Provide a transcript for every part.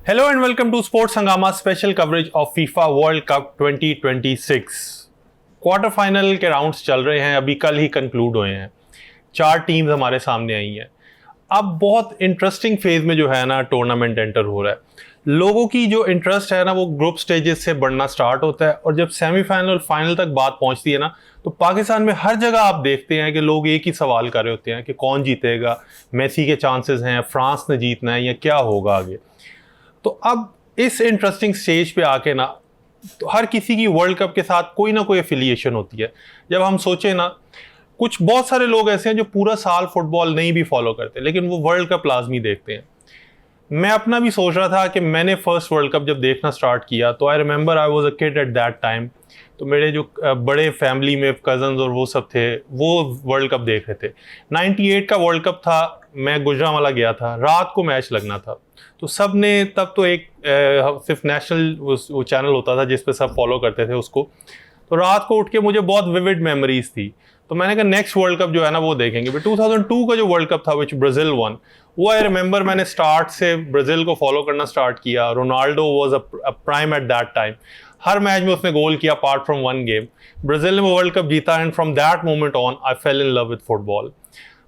Hello and welcome to Sports Hangama special coverage of FIFA World Cup 2026। Quarter final के rounds चल रहे हैं, अभी कल ही कंक्लूड हुए हैं। 4 टीम्स हमारे सामने आई हैं। अब बहुत इंटरेस्टिंग फेज में जो है ना टूर्नामेंट एंटर हो रहा है। लोगों की जो इंटरेस्ट है ना वो ग्रुप स्टेजेस से बढ़ना स्टार्ट होता है और जब सेमीफाइनल और फाइनल तक बात पहुंचती है ना तो पाकिस्तान में हर जगह आप देखते हैं कि लोग एक ही सवाल कर रहे होते हैं कि कौन जीतेगा, मेसी के चांसेस हैं, फ्रांस ने जीतना है या क्या होगा आगे। तो अब इस इंटरेस्टिंग स्टेज पे आके ना तो हर किसी की वर्ल्ड कप के साथ कोई ना कोई एफिलिएशन होती है। जब हम सोचें ना कुछ बहुत सारे लोग ऐसे हैं जो पूरा साल फुटबॉल नहीं भी फॉलो करते लेकिन वो वर्ल्ड कप लाजमी देखते हैं। मैं अपना भी सोच रहा था कि मैंने फर्स्ट वर्ल्ड कप जब देखना स्टार्ट किया तो I remember I was a kid at that time. तो मेरे जो बड़े फैमिली में कज़न्स और वो सब थे वो वर्ल्ड कप देख रहे थे। 98 का वर्ल्ड कप था, मैं गुजरांवाला गया था, रात को मैच लगना था। तो सब ने तब तो एक सिर्फ नेशनल वो चैनल होता था जिस पे सब फॉलो करते थे उसको। तो रात को उठ के मुझे बहुत विविड मेमोरीज थी। तो मैंने कहा नेक्स्ट वर्ल्ड कप जो है ना वो देखेंगे। बट 2002 का जो वर्ल्ड कप था विच ब्राज़ील वन, वो आई रिमेंबर मैंने स्टार्ट से ब्राज़ील को फॉलो करना स्टार्ट किया। Ronaldo was a prime at that time. Her match में उसने गोल किया apart from one game. Brazil ने वो वर्ल्ड कप जीता and from that moment on I fail in love with football.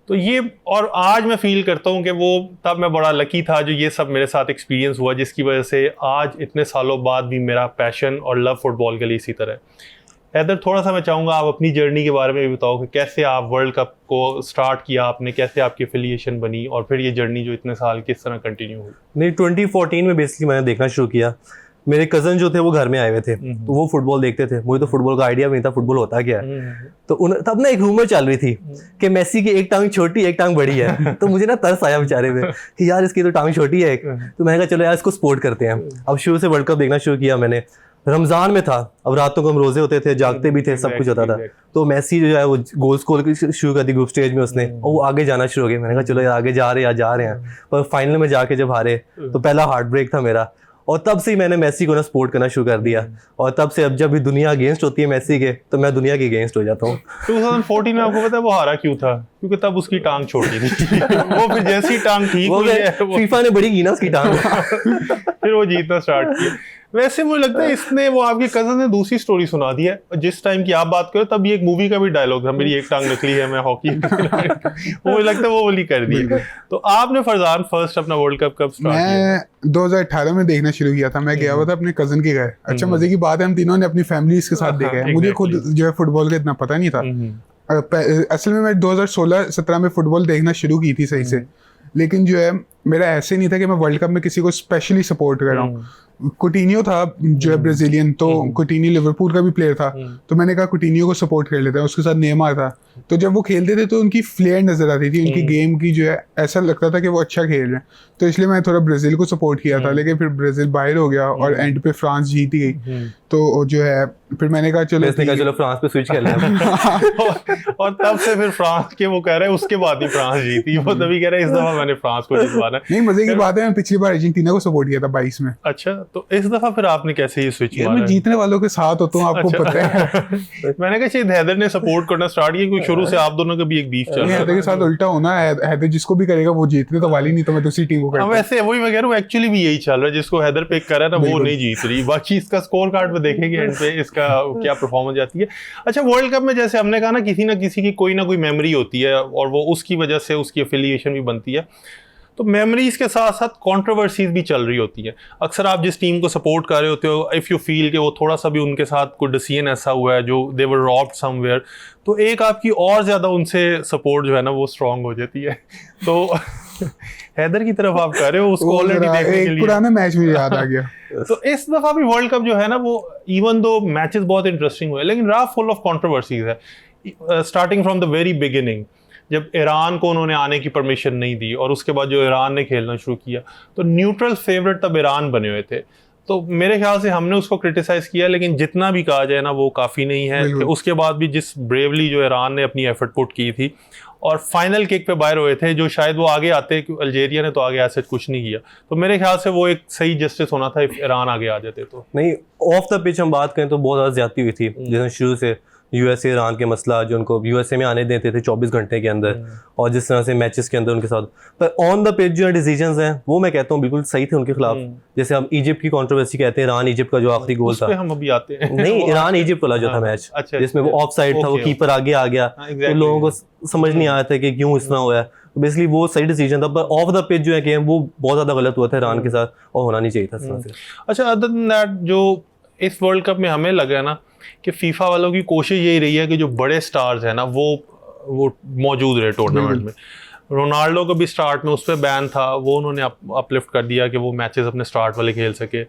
तो ये और आज मैं फील करता हूँ कि वो तब मैं बड़ा लकी था जो ये सब मेरे साथ एक्सपीरियंस हुआ, जिसकी वजह से आज इतने सालों बाद भी मेरा पैशन और लव फुटबॉल के लिए इसी तरह है। हैदर, थोड़ा सा मैं चाहूँगा आप अपनी जर्नी के बारे में भी बताओ कि कैसे आप वर्ल्ड कप को स्टार्ट किया आपने, कैसे आपकी एफिलिएशन बनी और फिर ये जर्नी जो इतने साल किस तरह कंटिन्यू हुई। नहीं, 2014 में बेसिकली मैंने देखना शुरू किया। मेरे कज़न जो थे वो घर में आए हुए थे तो वो फुटबॉल देखते थे। मुझे तो फुटबॉल का आइडिया भी नहीं था फुटबॉल होता क्या है। तो तब ना एक रूमर चल रही थी कि मेसी की एक टांग छोटी एक टांग बड़ी है। तो मुझे ना तरस आया बेचारे में कि यार इसकी तो टांग छोटी है एक। तो मैंने कहा चलो यार इसको सपोर्ट करते हैं। अब शुरू से वर्ल्ड कप देखना शुरू किया मैंने। रमजान में था, अब रातों को हम रोजे होते थे, जागते भी थे, सब कुछ होता था। तो मेसी जो है वो गोल स्कोर शुरू कर दी ग्रुप स्टेज में उसने और वो आगे जाना शुरू हो गया। मैंने कहा चलो यार आगे जा रहे हैं। पर फाइनल में जाके जब हारे तो पहला हार्ट ब्रेक था मेरा। और तब से ही मैंने मेसी को ना सपोर्ट करना शुरू कर दिया। और तब से अब जब भी दुनिया अगेंस्ट होती है मेसी के तो मैं दुनिया के अगेंस्ट हो जाता हूँ। 2014 में आपको पता है वो हारा क्यों था? क्योंकि तब उसकी टांग छोटी थी। वो फिर जैसी टांग ठीक हुई है फीफा ने बड़ी की ना उसकी टांग। फिर वो जीतना स्टार्ट किया। वैसे मुझे लगता है इसने वो आपके कजन ने दूसरी स्टोरी सुना दी है। जिस टाइम की आप बात करो तब ये एक मूवी का भी डायलॉग था, मेरी एक टांग निकली है मैं हॉकी। वो मुझे लगता है वो बोली कर दी। तो आपने फरजान फर्स्ट अपना वर्ल्ड कप कब स्टार्ट किया? मैं 2018 में देखना शुरू किया था। मैं गया हुआ था अपने कजन के घर। अच्छा मजे की बात है हम तीनों ने अपनी फैमिली के साथ देखा है। मुझे खुद जो है फुटबॉल का इतना पता नहीं था। असल में मैं 2016-17 में फुटबॉल देखना शुरू की थी सही से, लेकिन जो है मेरा ऐसे नहीं था कि मैं वर्ल्ड कप में किसी को स्पेशली सपोर्ट कर रहा हूँ। कुटिन्यो था जो है ब्राजीलियन, तो कुटिन्यो लिवरपूल का भी प्लेयर था। तो मैंने कहा कुटिन्यो को सपोर्ट कर लेते हैं। उसके साथ नेमार था। तो जब वो खेलते थे तो उनकी फ्लेयर नजर आती थी, उनकी गेम की जो है ऐसा लगता था कि वो अच्छा खेल रहे हैं। तो इसलिए मैं थोड़ा ब्राजील को सपोर्ट किया था। लेकिन फिर ब्राजील बाहर हो गया और एंड पे फ्रांस जीत गई। तो जो है फिर मैंने कहा चलो फ्रांस पे स्विच कर लें। और तब से फिर फ्रांस के वो कह रहे हैं उसके बाद ही फ्रांस जीती। वो तभी कह रहे हैं इस दफा मैंने फ्रांस को जितवाना। नहीं, मजे की बात है मैं पिछली बार अर्जेंटीना को सपोर्ट किया था 22 में। अच्छा, तो इस दफा फिर आपने कैसे ये स्विच मारा? मैं जीतने वालों के साथ होता हूँ, आपको पता है। मैंने कहा शायद हैदर ने सपोर्ट करना स्टार्ट किया क्योंकि शुरू से आप दोनों का भी एक बीफ चल रहा है। हैदर के साथ उल्टा होना है, हैदर जिसको भी करेगा वो जीतने तो वाली नहीं, तो मैं दूसरी टीम को करता। वैसे वही मैं कह रहा हूँ एक्चुअली भी यही चल रहा है। जिसको हैदर पिक कर रहा है ना वो नहीं जीत रही। बाकी इसका स्कोर कार्ड पे देखेंगे एंड पे इसका क्या परफॉर्मेंस जाती है। अच्छा, वर्ल्ड कप में जैसे हमने कहा ना किसी ना किसी की कोई ना कोई मेमोरी होती है और वो उसकी वजह से उसकी एफिलिएशन भी बनती है। तो मेमोरीज के साथ साथ कंट्रोवर्सीज भी चल रही होती है। अक्सर आप जिस टीम को सपोर्ट कर रहे होते हो, इफ़ यू फील कि वो थोड़ा सा भी उनके साथ कोई डिसीजन ऐसा हुआ है जो दे वर रॉब्ड समवेयर, तो एक आपकी और ज़्यादा उनसे सपोर्ट जो है ना वो स्ट्रांग हो जाती है। तो हैदर की तरफ आप कर रहे हो उसको ऑलरेडी देखने के लिए। पुराना मैच मुझे याद आ गया। तो इस दफा भी वर्ल्ड कप जो है ना वो इवन दो मैचेस बहुत इंटरेस्टिंग हुए लेकिन रहा फुल ऑफ कंट्रोवर्सीज है। Starting from the very beginning, जब ईरान को उन्होंने आने की परमिशन नहीं दी और उसके बाद जो ईरान ने खेलना शुरू किया तो न्यूट्रल फेवरेट तब ईरान बने हुए थे। तो मेरे ख्याल से हमने उसको क्रिटिसाइज किया लेकिन जितना भी कहा जाए ना वो काफ़ी नहीं है कि उसके बाद भी जिस ब्रेवली जो ईरान ने अपनी एफर्ट पुट की थी और फाइनल किक पे बाहर हुए थे, जो शायद वो आगे आते, अल्जेरिया ने तो आगे ऐसे कुछ नहीं किया। तो मेरे ख्याल से वो एक सही जस्टिस होना था ईरान आगे आ जाते। तो नहीं, ऑफ द पिच हम बात करें तो बहुत ज़्यादा ज्यादती हुई थी जैसे शुरू से। यूएसए ईरान के मसला जो उनको यूएसए में आने देते थे 24 घंटे के अंदर, और जिस तरह से मैचेस के अंदर उनके साथ, पर ऑन द पिच जो डिसीजंस हैं वो मैं कहता हूँ बिल्कुल सही थे उनके खिलाफ। जैसे हम इजिप्ट की कंट्रोवर्सी कहते हैं, ईरान इजिप्ट का जो आखिरी गोल था, हम अभी आते हैं नहीं ईरान इजिप्ट वाला जो था मैच, जिसमें वो ऑफ साइड था, वो कीपर आगे आ गया, तो लोगों को समझ नहीं आया था कि क्यों इस तरह हुआ है। तो बेसिकली वो सही डिसीजन था, पर ऑफ द पिच जो है गेम वो बहुत ज्यादा गलत हुआ था ईरान के साथ, और होना नहीं चाहिए था इस तरह से। अच्छा, अदर देन दैट जो इस वर्ल्ड कप में हमें लगा ना कि फीफा वालों की कोशिश यही रही है कि जो बड़े स्टार्स हैं ना वो मौजूद रहे टूर्नामेंट में। रोनाल्डो को भी स्टार्ट में उस पर बैन था, वो उन्होंने अपलिफ्ट कर दिया कि वो मैचेस अपने स्टार्ट वाले खेल सके।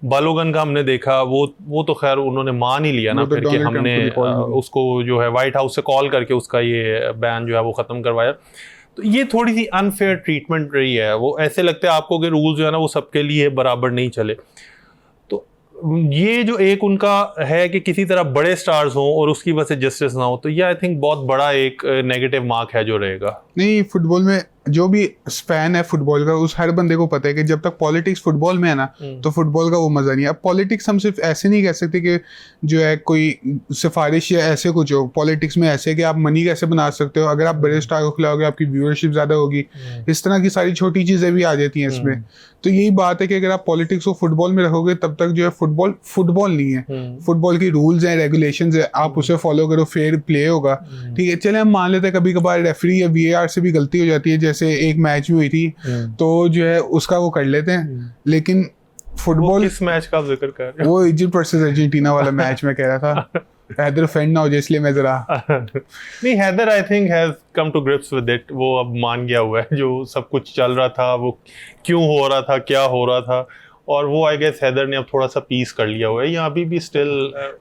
बालोगन का हमने देखा, वो तो खैर उन्होंने मान ही लिया ना फिर कि हमने उसको जो है व्हाइट हाउस से कॉल करके उसका ये बैन जो है वो ख़त्म करवाया। तो ये थोड़ी सी अनफेयर ट्रीटमेंट रही है। वो ऐसे लगता है आपको कि रूल जो है ना वो सबके लिए बराबर नहीं चले। तो ये जो एक उनका है कि किसी तरह बड़े स्टार्स हों और उसकी वजह से जस्टिस ना हो, तो ये आई थिंक बहुत बड़ा एक नेगेटिव मार्क है जो रहेगा। नहीं, फुटबॉल में जो भी फैन है फुटबॉल का, उस हर बंदे को पता है कि जब तक पॉलिटिक्स फुटबॉल में है ना तो फुटबॉल का वो मजा नहीं है। अब पॉलिटिक्स हम सिर्फ ऐसे नहीं कह सकते कि जो है कोई सिफारिश या ऐसे कुछ हो। पॉलिटिक्स में ऐसे कि आप मनी कैसे बना सकते हो, अगर आप बड़े स्टार को खिलाओगे आपकी व्यूअरशिप ज्यादा होगी, इस तरह की सारी छोटी चीजें भी आ जाती हैं इसमें। तो यही बात है कि अगर आप पॉलिटिक्स को फुटबॉल में रखोगे तब तक जो है फुटबॉल नहीं है। फुटबॉल की रूल्स हैं, रेगुलेशंस है, आप उसे फॉलो करो, फेयर प्ले होगा, ठीक है। चले हम मान लेते हैं कभी कभार रेफरी या VAR से भी गलती हो जाती है, जैसे एक मैच में हुई थी, तो जो है उसका वो कर लेते हैं। लेकिन फुटबॉल, किस मैच का जिक्र कर रहे हो? वो इजिप्ट वर्सेस अर्जेंटीना वाला मैच में कह रहा था। हैदर फेंड ना हो जाए इसलिए मैं जरा नहीं, Haider I think has come to grips with it. वो अब मान गया हुआ है जो सब कुछ चल रहा था, वो क्यों हो रहा था, क्या हो रहा था, और वो आई गेस हैदर ने अब थोड़ा सा पीस कर लिया हुआ है। या अभी भी स्टिल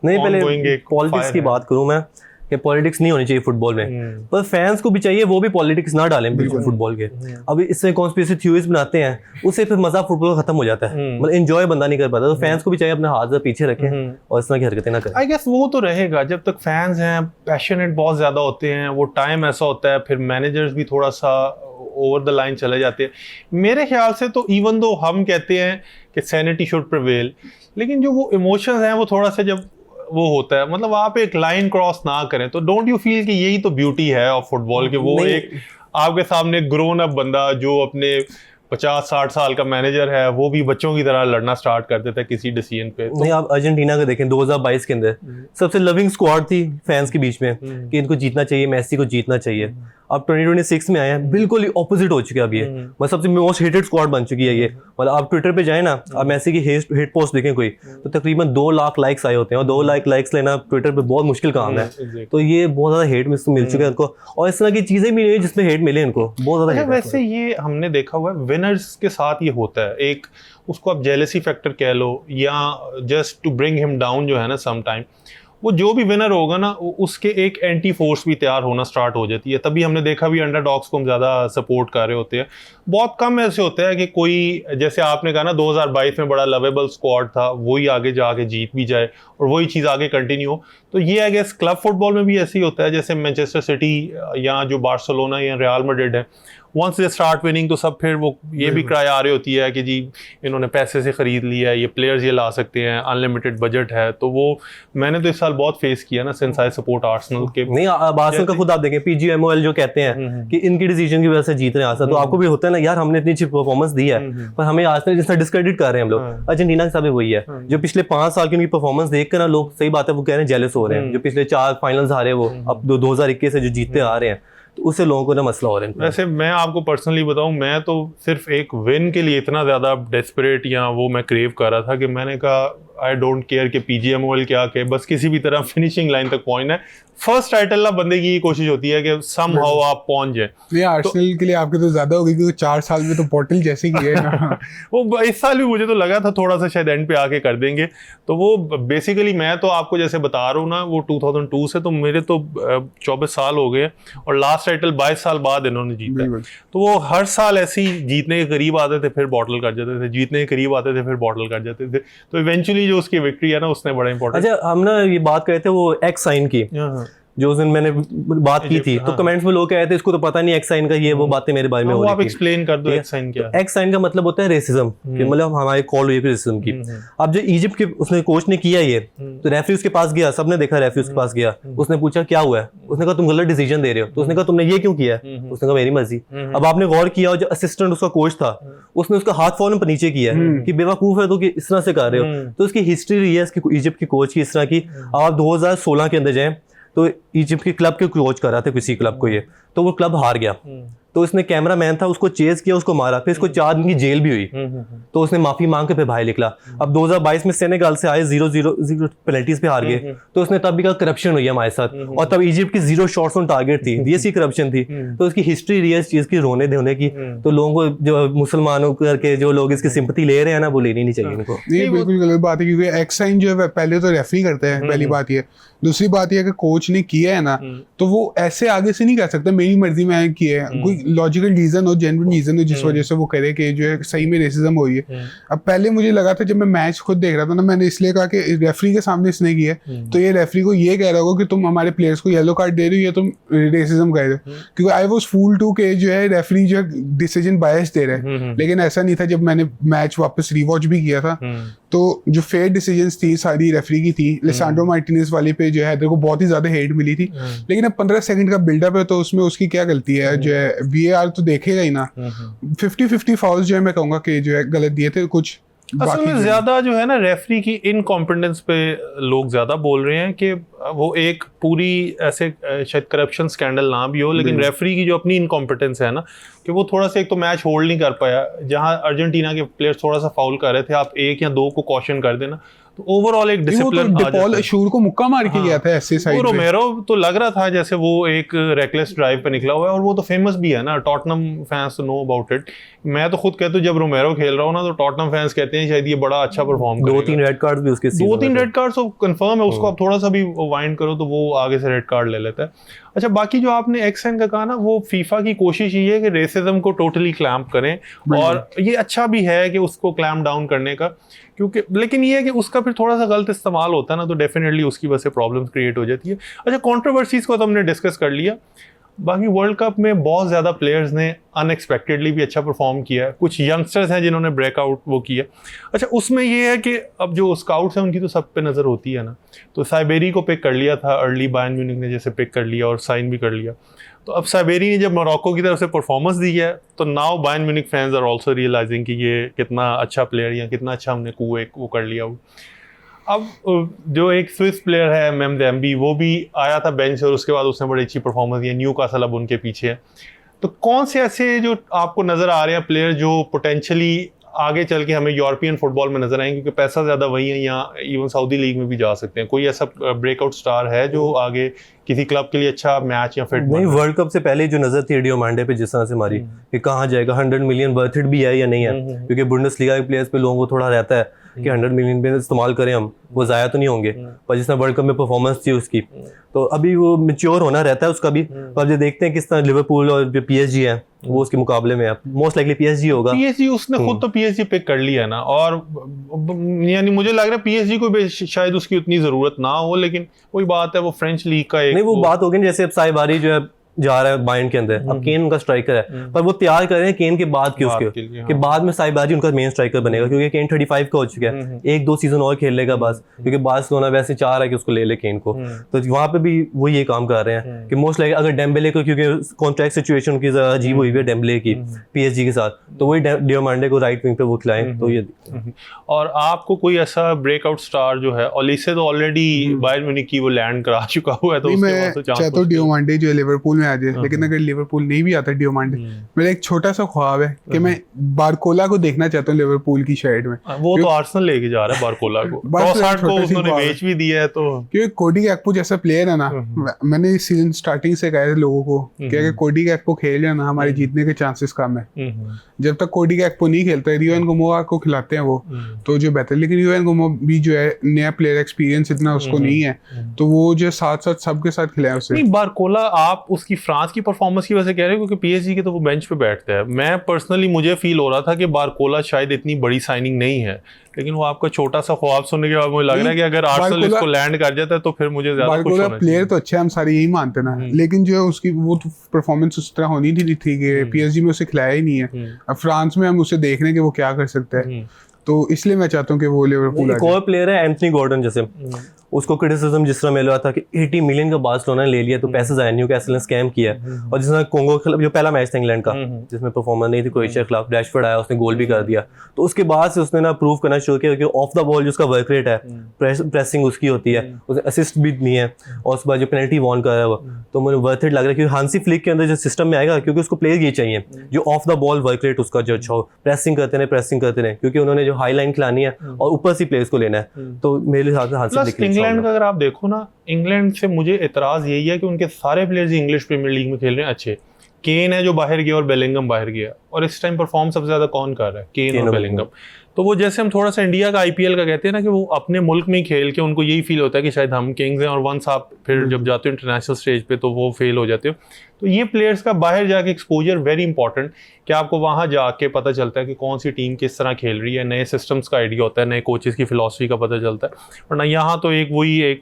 नहीं, पहले पॉलिटिक्स की बात करूं मैं कि पॉलिटिक्स नहीं होनी चाहिए फुटबॉल में, पर फैंस को भी चाहिए वो भी पॉलिटिक्स ना डालें बिल्कुल फुटबॉल के। अब इससे कॉन्स्पिरेसी थ्योरीज बनाते हैं, उससे फिर मजा फुटबॉल खत्म हो जाता है, मतलब एंजॉय बंदा नहीं कर पाता। तो फैंस को भी चाहिए अपने हाथ से पीछे रखें और इस तरह की हरकतें ना करें। आई गेस वो तो रहेगा जब तक फैंस हैं, पैशनेट बहुत ज्यादा होते हैं, वो टाइम ऐसा होता है, फिर मैनेजर्स भी थोड़ा सा ओवर द लाइन चले जाते हैं। मेरे ख्याल से तो इवन दो हम कहते हैं कि सैनिटी शुड प्रिवेल, लेकिन जो वो इमोशंस हैं वो थोड़ा सा जब वो होता है, मतलब आप एक लाइन क्रॉस ना करें, तो डोंट यू फील कि यही तो ब्यूटी है ऑफ फुटबॉल के वो एक आपके सामने ग्रोन अप बंदा जो अपने 50-60 साल का मैनेजर है वो भी बच्चों की तरह लड़ना स्टार्ट कर देता है किसी डिसीजन पे। नहीं, आप अर्जेंटीना का देखें 2022 के अंदर सबसे लविंग स्क्वाड थी फैंस के बीच में कि इनको जीतना चाहिए, मेसी को जीतना चाहिए। अब 2026 में आए हैं, बिल्कुल ऑपोजिट हो चुके हैं। अब ये मतलब सबसे मोस्ट हेटेड स्क्वाड बन चुकी है ये। मतलब आप ट्विटर पे जाए ना, आप मेसी की हेट पोस्ट देखें कोई, तो तकरीबन 2 लाख लाइक्स आए होते हैं, और 2 लाख लाइक्स लेना ट्विटर पे बहुत मुश्किल काम है। तो ये बहुत ज्यादा हेट मिल चुका है इनको, और इस तरह की चीजें भी नहीं है जिसमें हेट मिले इनको, बहुत ज्यादा। वैसे ये हमने देखा हुआ है विनर्स के साथ ये होता है, एक उसको आप जेलसी फैक्टर कह लो या just to bring him down जो है ना सम टाइम, वो जो भी विनर होगा ना उसके एक एंटी फोर्स भी तैयार होना स्टार्ट हो जाती है। तभी हमने देखा भी अंडरडॉग्स को हम ज़्यादा सपोर्ट कर रहे होते हैं। बहुत कम ऐसे होता है कि कोई, जैसे आपने कहा ना 2022 में बड़ा लवेबल स्क्वाड था, वही आगे जाके जीत भी जाए और वही चीज़ आगे कंटिन्यू हो। तो ये आई गेस क्लब फुटबॉल में भी ऐसे ही होता है, जैसे मैनचेस्टर सिटी या जो बार्सिलोना या रियल मैड्रिड है, वंस दे स्टार्ट विनिंग तो सब फिर वो ये भी क्राई आ रही होती है कि जी इन्होंने पैसे से खरीद लिया है, ये प्लेयर्स ये ला सकते हैं, अनलिमिटेड बजट है। तो वो मैंने तो इस साल बहुत फेस किया ना सिंस आई सपोर्ट आर्सेनल के। नहीं, आर्सेनल का खुद आप देखें PGMOL जो कहते हैं कि इनकी डिसीजन की वजह से जीत रहे हैं आर्सेनल, तो आपको भी होता है ना यार हमने इतनी अच्छी परफॉर्मेंस दी है, पर हमें आर्सेनल जितना डिस्क्रेडिट कर रहे हैं हम लोग। अर्जेंटीना के साथ भी वही है, जो पिछले 5 साल की उनकी परफॉर्मेंस देख कर ना लोग, सही बात है, वो कह रहे हैं जेलस हो रहे हैं। जो पिछले 4 फाइनल्स हारे वो अब 2021 से जो जीतते आ रहे हैं, तो उससे लोगों को ना मसला हो रहा है। वैसे मैं आपको पर्सनली बताऊं, मैं तो सिर्फ एक विन के लिए इतना ज़्यादा डेस्परेट या वो मैं क्रेव कर रहा था कि मैंने कहा आई डोंट केयर कि PGMOL क्या के, बस किसी भी तरह फिनिशिंग लाइन तक पहुंचना है। फर्स्ट टाइटल ना बंदे की कोशिश होती है कि समहाउ आप पहुंच जाए। ये आर्सेनल के लिए आपके तो ज्यादा होगी क्योंकि 4 साल में तो पोर्टल जैसे की है ना। वो इस साल भी मुझे तो लगा था थोड़ा सा शायद एंड पे आके कर देंगे। तो वो बेसिकली मैं तो आपको जैसे बता रहा हूँ ना, वो 2002 से तो मेरे तो 24 साल हो गए और लास्ट टाइटल 22 साल बाद इन्होंने जीता। तो वो हर साल ऐसे ही जीतने के करीब आते थे फिर बॉटल कर जाते थे, जीतने के करीब आते थे फिर बॉटल कर जाते थे। तो इवेंचुअली जो उसकी विक्ट्री है ना उसने बड़ा इंपॉर्टेंट। अच्छा, हम ना ये बात कर रहे थे वो एक्स साइन की, जो उस दिन मैंने बात की थी, तो कमेंट्स में लोग कह रहे थे इसको तो पता नहीं एक्स साइन का, ये वो बातें मेरे बारे में हो वो रही आप थी। एक्सप्लेन कर दो एक्स साइन क्या है। एक्स साइन का मतलब होता है रेसिज्म, कि मतलब हमारे कॉल हुई रेसिज्म की। अब जो इजिप्ट के उसने कोच ने किया ये, तो रेफरी उसके पास गया, सबने देखा रेफरी उसके पास गया, उसने पूछा क्या हुआ है, उसने कहा तुम गलत डिसीजन दे रहे हो, तो उसने कहा तुमने ये क्यों किया है, उसने कहा मेरी मर्जी। अब आपने गौर किया, जो असिस्टेंट उसका कोच था उसने उसका हाथ फौरन नीचे किया कि बेवकूफ है तो कि इस तरह से कर रहे हो। तो उसकी हिस्ट्री रही है इसकी इजिप्ट की कोच की इस तरह की। आप 2016 के अंदर जाएं तो इजिप्ट के क्लब के कोच कर रहा था किसी क्लब को ये, तो वो क्लब हार गया, तो इसने कैमरा मैन था उसको चेज किया, उसको मारा, फिर इसको 4 दिन की जेल भी हुई, तो उसने माफी मांग के फिर बाहर निकला। अब 2022 में सेनेगल से आए 0-0 पेनल्टीज पे हार गए, तो उसने तब भी कहा करप्शन हुई है हमारे साथ, और तब इजिप्ट की 0 शॉट्स ऑन टारगेट थी, ये सी करप्शन थी। तो इसकी हिस्ट्री रही है इस चीज की रोने धोने की, तो लोगों को जो मुसलमानों करके जो लोग इसकी सिंपैथी ले रहे हैं ना, वो लेनी नहीं चाहिए इनको। ये बिल्कुल गलत बात है, क्योंकि एक्स साइन जो है पहले तो रेफरी करते हैं, पहली बात ये। दूसरी बात ये कि कोच ने किया है ना, तो वो ऐसे आगे से नहीं कर सकता मेरी मर्जी में किया है, कोई लॉजिकल रीजन हो, जेन्युइन रीजन हो जिस वजह से वो करे कि जो है सही में रेसिज्म हो रही है। अब पहले मुझे लगा था जब मैं मैच खुद देख रहा था ना, मैंने इसलिए कहा कि रेफरी के सामने इसने किया, तो ये रेफरी को ये कह रहा होगा कि तुम हमारे प्लेयर्स को येलो कार्ड दे रहे हो या तुम रेसिज्म कर रहे हो, क्योंकि आई वाज फूल टू के जो है रेफरी जो है डिसीजन बायस दे रहा है। लेकिन ऐसा नहीं था। जब मैंने मैच वापस रिवॉच भी किया था, तो जो फेयर डिसीजंस थी सारी रेफरी की थी। लिसांड्रो मार्टिनेज वाले पे जो है को बहुत ही ज्यादा हेट मिली थी, लेकिन अब 15 सेकंड का बिल्डअप है, तो उसमें उसकी क्या गलती है, जो है VAR तो देखेगा ही ना। 50-50 फाउल्स जो है मैं कहूंगा कि जो है गलत दिए थे कुछ। असल में ज्यादा जो है ना रेफरी की इनकॉम्पिटेंस पे लोग ज्यादा बोल रहे हैं कि वो एक पूरी ऐसे शायद करप्शन स्कैंडल ना भी हो, लेकिन रेफरी की जो अपनी इनकॉम्पिटेंस है ना, कि वो थोड़ा सा एक तो मैच होल्ड नहीं कर पाया, जहां अर्जेंटीना के प्लेयर्स थोड़ा सा फाउल कर रहे थे, आप 1 या 2 को कॉशन कर देना, तो ओवरऑल एक डिसिप्लिन आ जाता है। शूर को मुक्का मार के गया था ऐसे साइड में। रोमेरो तो लग रहा था जैसे वो एक रेकलेस ड्राइव पे निकला हुआ है, और वो तो फेमस भी है ना, Tottenham fans know about it. मैं तो खुद कहता हूँ जब रोमेरो खेल रहा हूँ ना, तो टॉटनम फैंस कहते हैं शायद ये बड़ा अच्छा परफॉर्म करेगा। 2-3 रेड कार्ड भी उसके, 2-3 रेड कार्ड तो कंफर्म है, उसको आप थोड़ा सा भी वाइंड करो तो वो आगे से रेड कार्ड ले लेता है। अच्छा, बाकी जो आपने एक्सन का कहा ना, वो फीफा की कोशिश ये है कि रेसिज्म को टोटली क्लैम्प करें, और ये अच्छा भी है कि उसको क्लैम्प डाउन करने का, क्योंकि लेकिन ये है कि उसका फिर थोड़ा सा गलत इस्तेमाल होता है ना, तो डेफिनेटली उसकी वजह से प्रॉब्लम्स क्रिएट हो जाती है। अच्छा, कंट्रोवर्सीज को तो हमने डिस्कस कर लिया। बाकी वर्ल्ड कप में बहुत ज़्यादा प्लेयर्स ने अनएक्सपेक्टेडली भी अच्छा परफॉर्म किया है, कुछ यंगस्टर्स हैं जिन्होंने ब्रेकआउट वो किया। अच्छा, उसमें ये है कि अब जो स्काउट्स हैं उनकी तो सब पे नज़र होती है ना, तो साइबेरी को पिक कर लिया था अर्ली, बायर्न म्यूनिख ने जैसे पिक कर लिया और साइन भी कर लिया। तो अब साइबेरी ने जब मोरक्को की तरफ से परफॉर्मेंस दी है, तो now Bayern Munich fans are also realising कि ये कितना अच्छा प्लेयर या कितना अच्छा हमने वो कर लिया। अब जो एक स्विस प्लेयर है मेम्बेम्बी, वो भी आया था बेंच और उसके बाद उसने बड़ी अच्छी परफॉर्मेंस दी। न्यूकासल अब उनके पीछे है। तो कौन से ऐसे जो आपको नज़र आ रहे हैं प्लेयर जो पोटेंशियली आगे चल के हमें यूरोपियन फुटबॉल में नजर आएंगे, क्योंकि पैसा ज़्यादा वही है, या इवन सऊदी लीग में भी जा सकते हैं? कोई ऐसा ब्रेकआउट स्टार है जो आगे किसी क्लब के लिए अच्छा मैच या फिट? नहीं, वर्ल्ड कप से पहले जो नजर थी डियोमांडे पे जिस तरह से मारी कि कहाँ जाएगा, 100 मिलियन वर्थ इट भी है या नहीं है, क्योंकि बुंडेसलीगा के प्लेयर्स पे लोगों को थोड़ा रहता है कि 100 मिलियन पे इस्तेमाल करें हम, वो ज़ाया तो नहीं होंगे, पर जिस तरह वर्ल्ड कप में परफॉर्मेंस थी उसकी, तो अभी वो मैच्योर होना रहता है उसका भी। तो अब जो देखते हैं किस तरह लिवरपूल और जो PSG है वो उसके मुकाबले में है, मोस्ट लाइकली PSG होगा। PSG उसने खुद तो PSG पिक कर लिया ना, और यानी मुझे लग रहा है PSG को शायद उसकी उतनी जरूरत ना हो, लेकिन वही बात है, वो फ्रेंच लीग का एक नहीं, वो बात होगी जैसे अब साइबारी जो है जा रहा है बायर्न के अंदर, अब केन उनका स्ट्राइकर है, पर वो तैयार कर रहे हैं केन के बाद के उसके कि बाद में साइबारी उनका मेन स्ट्राइकर बनेगा, क्योंकि केन 35 का हो चुका है, 1-2 सीजन और खेल लेगा बस, क्योंकि बार्सिलोना वैसे चाह रहा है कि उसको ले ले केन को। तो वहां पे भी वो ये काम कर रहे हैं कि मोस्ट लाइक अगर डेम्बेले को, क्योंकि कॉन्ट्रैक्ट सिचुएशन की जरा अजीब हुई है डेम्बेले की PSG के साथ, तो वही डियोमांडे को राइट विंग पे वो खिलाएं, तो ये। और आपको कोई ऐसा ब्रेकआउट स्टार जो है, ओलिसे तो ऑलरेडी बायर्न म्यूनिख की वो लैंड करा चुका हुआ है, तो मैं चाहता हूं डियोमांडे जो लिवरपूल में आ जाए, लेकिन अगर लिवरपूल नहीं भी आता डियोमांडे, मेरा एक छोटा सा ख्वाब है कि मैं बारकोला को देखना चाहता हूं लिवरपूल की शर्ट में। वो तो आर्सेनल लेके जा रहा है बारकोला को, ट्रॉसार्ड को उन्होंने बेच भी दिया है, तो क्योंकि कोडी गैक्पो जैसा प्लेयर है ना, मैंने इस सीजन स्टार्टिंग से कहा है लोगों को कि अगर कोडी गैक्पो खेल जाए ना, हमारे जीतने के चांसेस कम है। जब तक कोडी गैक्पो नहीं खेलता, रियो एनगोमोआ को खिलाते हैं वो, तो जो बेहतर, लेकिन रियो एनगोमोआ भी जो है नया प्लेयर, एक्सपीरियंस इतना उसको नहीं है, तो वो जो साथ साथ सबके साथ खिलाए उसे। नहीं, बारकोला आप उसकी उसकी फ्रांस की परफॉर्मेंस की वजह से कह रहे हैं, क्योंकि पीएसजी के तो वो बेंच पे बैठते हैं। मैं पर्सनली मुझे फील हो रहा था कि बारकोला शायद इतनी बड़ी साइनिंग नहीं है, लेकिन वो आपका छोटा सा ख्वाब सुनने के बाद मुझे लग रहा है कि अगर आर्सेनल इसको लैंड कर जाता है तो फिर मुझे ज्यादा खुश होना चाहिए। प्लेयर तो अच्छा है, हम सारे यही मानते ना, लेकिन जो है उसकी वो तो परफॉर्मेंस उस तरह होनी थी कि पीएसजी में उसे खिलाया ही नहीं है। अब फ्रांस में हम उसे देख रहे हैं कि वो क्या कर सकता है, तो इसलिए मैं चाहता हूँ कि वो लिवरपूल। एक और प्लेयर है एंथनी गॉर्डन, जैसे उसको क्रिटिसिज्म जिस तरह मिल रहा था कि 80 मिलियन का बार्सिलोना ने ले लिया तो पैसे जाए, न्यूकासल ने स्कैम किया। और जिस तरह कोंगो के खिलाफ जो पहला मैच था इंग्लैंड का जिसमें परफॉर्मेंस नहीं थी क्रोएशिया के खिलाफ, रैशफोर्ड आया, उसने गोल भी कर दिया, तो उसके बाद से उसने ना प्रूव करना शुरू किया कि ऑफ द बॉल जो उसका वर्क रेट है, प्रेसिंग उसकी होती है, उसे असिस्ट भी नहीं है, और उसके बाद जो पेनल्टी वॉन कर रहा है वो, तो मुझे वर्थ इट लग रहा है कि हांसी फ्लिक के अंदर जो सिस्टम में आएगा, क्योंकि उसको प्लेयर ये चाहिए जो of the ball work rate उसका जो अच्छा हो, प्रेसिंग करते रहे, क्योंकि उन्होंने जो हाई लाइन खिलानी है और ऊपर से प्लेयर्स को लेना है, तो मेरे हिसाब से हांसी फ्लिक। इंग्लैंड का अगर आप देखो ना, इंग्लैंड से मुझे एतराज यही है कि उनके सारे प्लेयर्स इंग्लिश प्रीमियर लीग में खेल रहे हैं अच्छे। केन है जो बाहर गया और बेलिंगम बाहर गया, और इस टाइम परफॉर्म सबसे ज्यादा कौन कर रहा है? केन और बेलिंगम। तो वो जैसे हम थोड़ा सा इंडिया का आईपीएल का कहते हैं ना कि वो अपने मुल्क में ही खेल के उनको यही फील होता है कि शायद हम किंग्स हैं, और वंस आप फिर जब जाते हो इंटरनेशनल स्टेज पे तो वो फेल हो जाते हो। तो ये प्लेयर्स का बाहर जाके एक्सपोजर वेरी इंपॉर्टेंट, कि आपको वहाँ जाके पता चलता है कि कौन सी टीम किस तरह खेल रही है, नए सिस्टम्स का आइडिया होता है, नए कोचेस की फिलॉसफी का पता चलता है। वरना यहाँ तो एक वही एक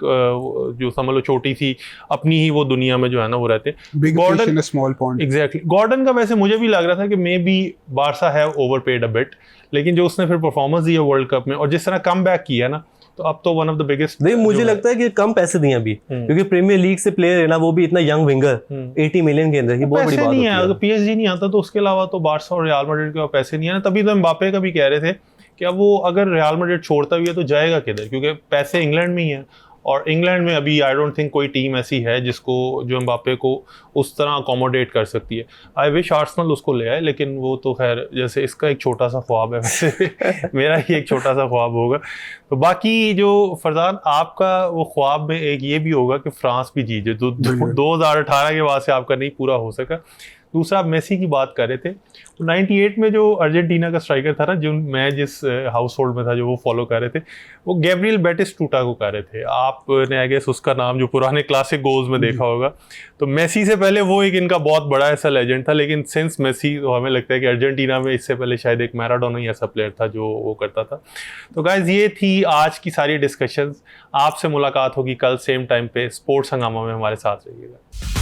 जो समझ लो छोटी सी अपनी ही वो दुनिया में जो है ना वो रहते हैं। Gordon small point, exactly. Gordon का वैसे मुझे भी लग रहा था कि maybe Barca have overpaid a bit, लेकिन जो उसने फिर परफॉर्मेंस दी है वर्ल्ड कप में और जिस तरह कम बैक किया ना, तो अब तो वन ऑफ द बिगेस्ट। नहीं, मुझे लगता है कि कम पैसे दिए अभी, क्योंकि प्रीमियर लीग से प्लेयर है ना, वो भी इतना यंग विंगर 80 मिलियन के अंदर ही बहुत बड़ी बात नहीं है। अगर पीएसजी नहीं आता तो उसके अलावा तो बार्सा और रियल मैड्रिड के पैसे नहीं है ना। तभी तो एम्बापे का भी कह रहे थे कि अब वो अगर रियल मैड्रिड छोड़ता भी है तो जाएगा किधर, क्योंकि पैसे इंग्लैंड में ही है, और इंग्लैंड में अभी आई डोंट थिंक कोई टीम ऐसी है जिसको जो एम्बापे को उस तरह अकोमोडेट कर सकती है। आई विश आर्सेनल उसको ले आए, लेकिन वो तो खैर जैसे इसका एक छोटा सा ख्वाब है वैसे मेरा ही एक छोटा सा ख्वाब होगा। तो बाकी जो फरजान आपका वो ख्वाब में एक ये भी होगा कि फ्रांस भी जीते, जो 2018 के बाद से आपका नहीं पूरा हो सका। दूसरा, आप मेसी की बात कर रहे थे, तो 98 में जो अर्जेंटीना का स्ट्राइकर था ना, जो मैं जिस हाउस होल्ड में था जो वो फॉलो कर रहे थे, वो गैब्रियल बैटिस्टूटा को कर रहे थे। आपने आई गेस उसका नाम जो पुराने क्लासिक गोल्स में देखा होगा। तो मेसी से पहले वो एक इनका बहुत बड़ा ऐसा लेजेंड था, लेकिन सिंस मेसी तो हमें लगता है कि अर्जेंटीना में इससे पहले शायद एक मैराडोना ही ऐसा प्लेयर था जो वो करता था। तो गाइज ये थी आज की सारी डिस्कशंस। आपसे मुलाकात होगी कल सेम टाइम पे। स्पोर्ट्स हंगामा में हमारे साथ रहिएगा।